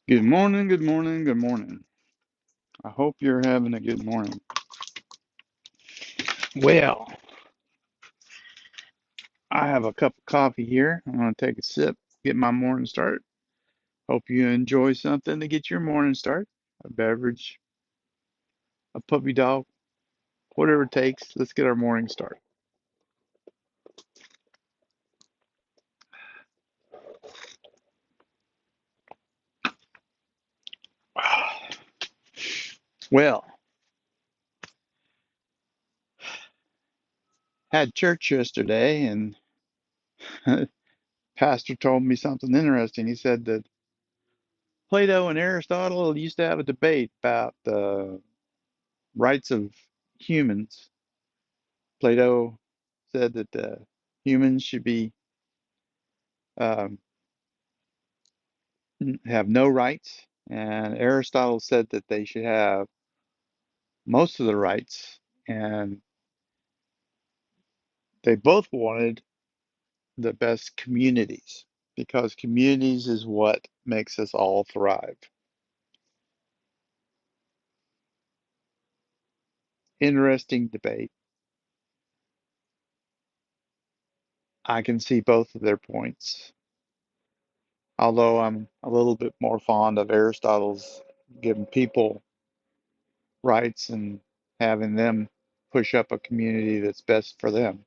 Good morning, good morning, good morning. I hope you're having a good morning. Well, I have a cup of coffee here. I'm going to take a sip, get my morning start. Hope you enjoy something to get your morning start. A beverage, a puppy dog, whatever it takes. Let's get our morning start. Well, had church yesterday and pastor told me something interesting. He said that Plato and Aristotle used to have a debate about the rights of humans. Plato said that humans should be um, have no rights, and Aristotle said that they should have most of the rights, and they both wanted the best communities because communities is what makes us all thrive. Interesting debate. I can see both of their points, although I'm a little bit more fond of Aristotle's giving people rights and having them push up a community that's best for them.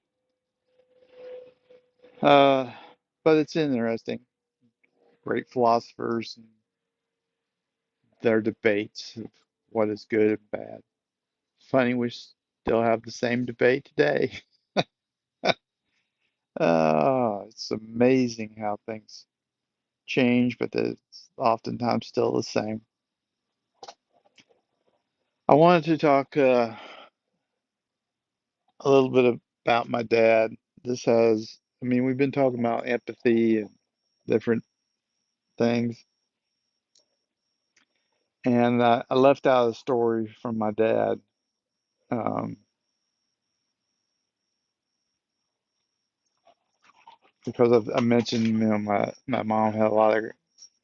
Uh, but it's interesting. Great philosophers and their debates of what is good and bad. Funny, we still have the same debate today. It's amazing how things change, but it's oftentimes still the same. I wanted to talk a little bit about my dad. We've been talking about empathy and different things, and I left out a story from my dad. Um, because I mentioned, my mom had a lot of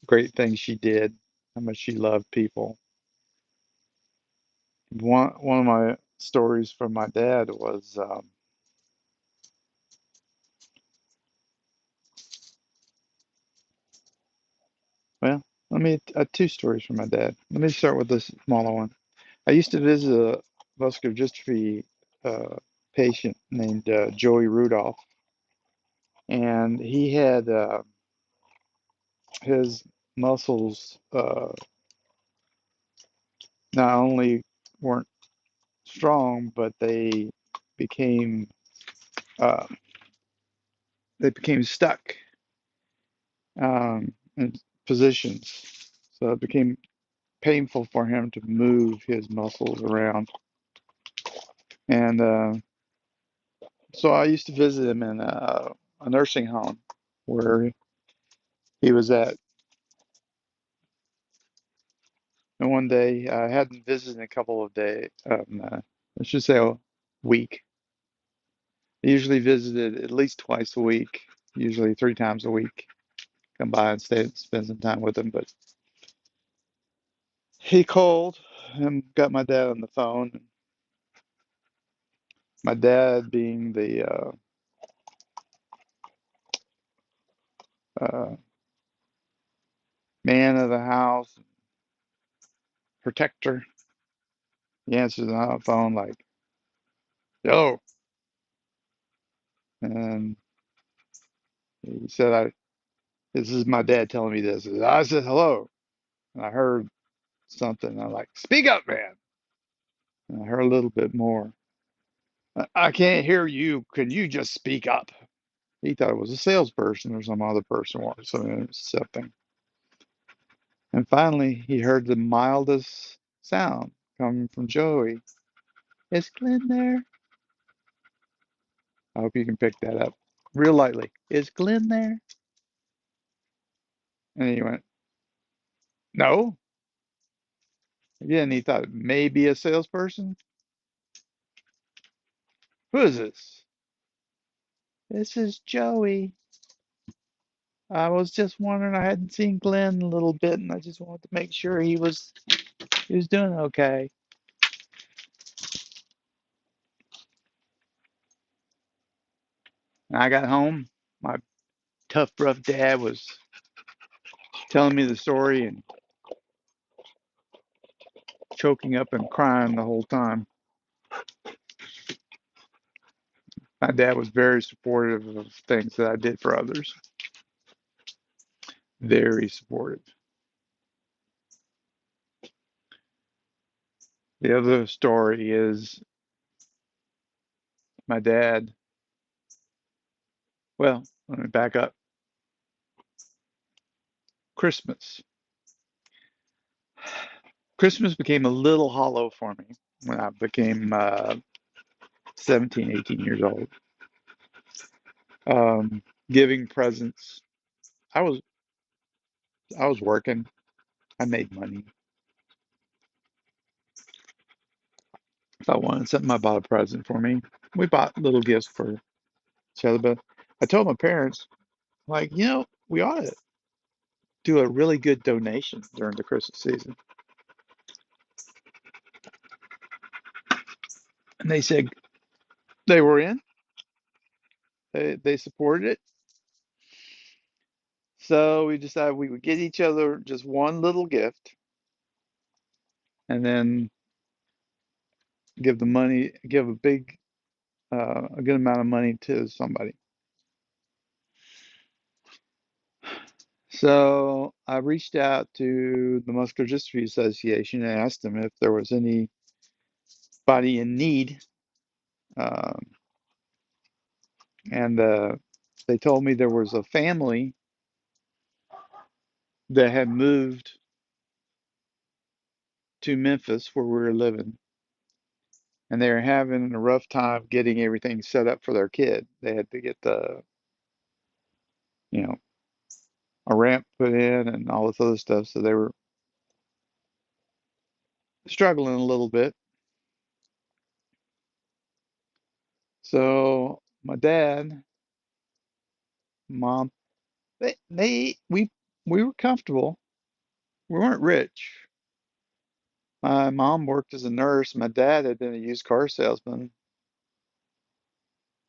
great things she did, how much she loved people. One of my stories from my dad was, well, two stories from my dad. Let me start with this smaller one. I used to visit a muscular dystrophy uh, patient named Joey Rudolph, and he had his muscles not only weren't strong, but became uh, they became stuck in positions. So it became painful for him to move his muscles around. And so I used to visit him in a nursing home where he was at. And one day I hadn't visited in a couple of days, I should say a week. I usually visited at least twice a week, usually three times a week. Come by and spend some time with him. But he called and got my dad on the phone. My dad, being the uh, man of the house, protector, he answers the phone like, "Yo," and he said, "This is my dad telling me this." I said, "Hello," and I heard something. I'm like, "Speak up, man!" And I heard a little bit more. I can't hear you. Can you just speak up? He thought it was a salesperson or some other person wanted something. And finally, he heard the mildest sound coming from Joey. Is Glenn there? I hope you can pick that up real lightly. Is Glenn there? And he went, no. Again, he thought maybe a salesperson. Who is this? This is Joey. I was just wondering, I hadn't seen Glenn in a little bit, and I just wanted to make sure he was doing okay. And I got home. My tough, rough dad was telling me the story and choking up and crying the whole time. My dad was very supportive of things that I did for others. Very supportive. The other story is my dad. Well, let me back up. Christmas. Christmas became a little hollow for me when I became 17, 18 years old. Um, Giving presents. I was I was working. I made money. If I wanted something, I bought a present for me. We bought little gifts for each other, but I told my parents, like, we ought to do a really good donation during the Christmas season. And they said they were in. They supported it. So we decided we would get each other just one little gift and then give a good amount of money to somebody. So I reached out to the Muscular Dystrophy Association and asked them if there was anybody in need. Um, and they told me there was a family that had moved to Memphis where we were living, and they were having a rough time getting everything set up for their kid. They had to get you know, a ramp put in and all this other stuff. So they were struggling a little bit. So my dad, mom, we were comfortable. We weren't rich. My mom worked as a nurse. My dad had been a used car salesman,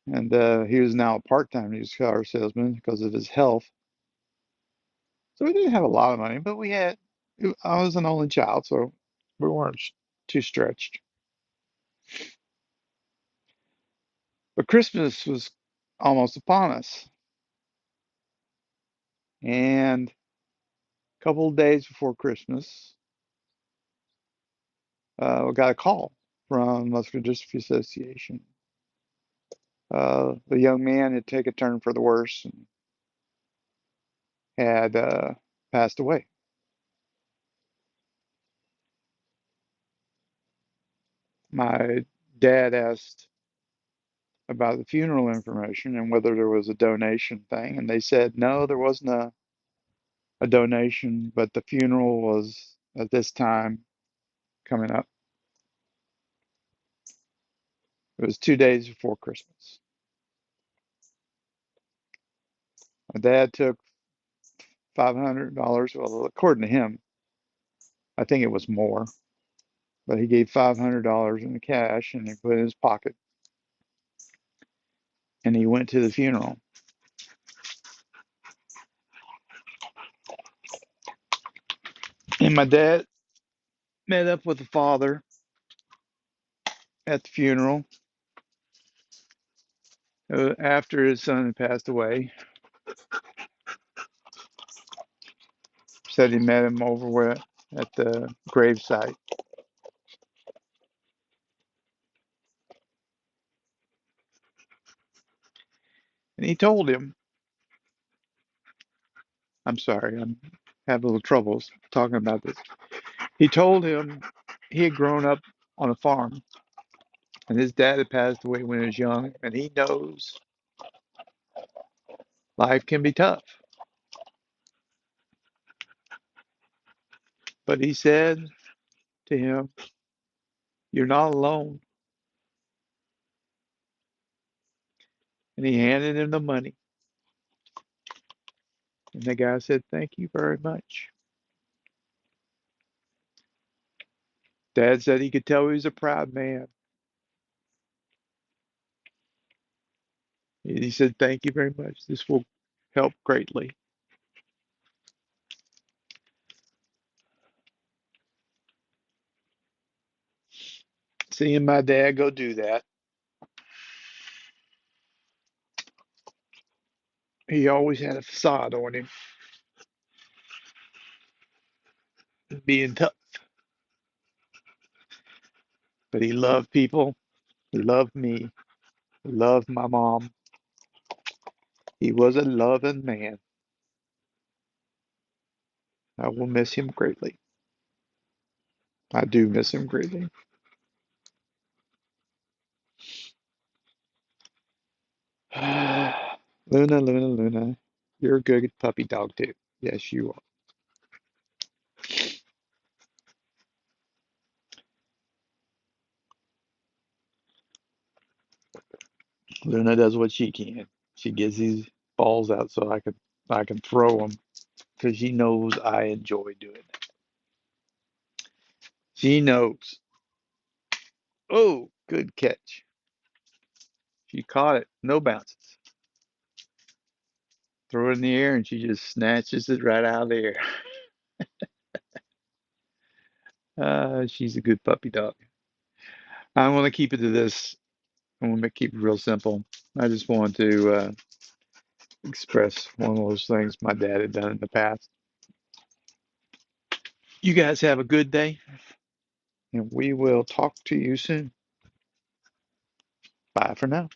and he was now a part-time used car salesman because of his health. So we didn't have a lot of money, but I was an only child, so we weren't too stretched. But Christmas was almost upon us, and a couple of days before Christmas, we got a call from Muscular Dystrophy Association. The young man had taken a turn for the worse and had passed away. My dad asked about the funeral information and whether there was a donation thing, and they said no, there wasn't a donation, but the funeral was at this time coming up. It was 2 days before Christmas. My dad took $500. Well, according to him, I think it was more, but he gave $500 in cash and he put it in his pocket and he went to the funeral. And my dad met up with the father at the funeral after his son had passed away. Said he met him over where, at the gravesite. And he told him, I'm sorry, I'm having a little troubles talking about this. He told him he had grown up on a farm and his dad had passed away when he was young, and he knows life can be tough. But he said to him, you're not alone. And he handed him the money. And the guy said, "Thank you very much." Dad said he could tell he was a proud man. And he said, "Thank you very much. This will help greatly." Seeing my dad go do that, he always had a facade on him, being tough. But he loved people. He loved me. He loved my mom. He was a loving man. I will miss him greatly. I do miss him greatly. Luna, Luna, Luna. You're a good puppy dog too. Yes, you are. Luna does what she can. She gets these balls out so I can throw them because she knows I enjoy doing it. She knows. Oh, good catch. She caught it. No bounces. Throw it in the air and she just snatches it right out of the air. She's a good puppy dog. I want to keep it to this. I want to keep it real simple. I just want to express one of those things my dad had done in the past. You guys have a good day, and we will talk to you soon. Bye for now.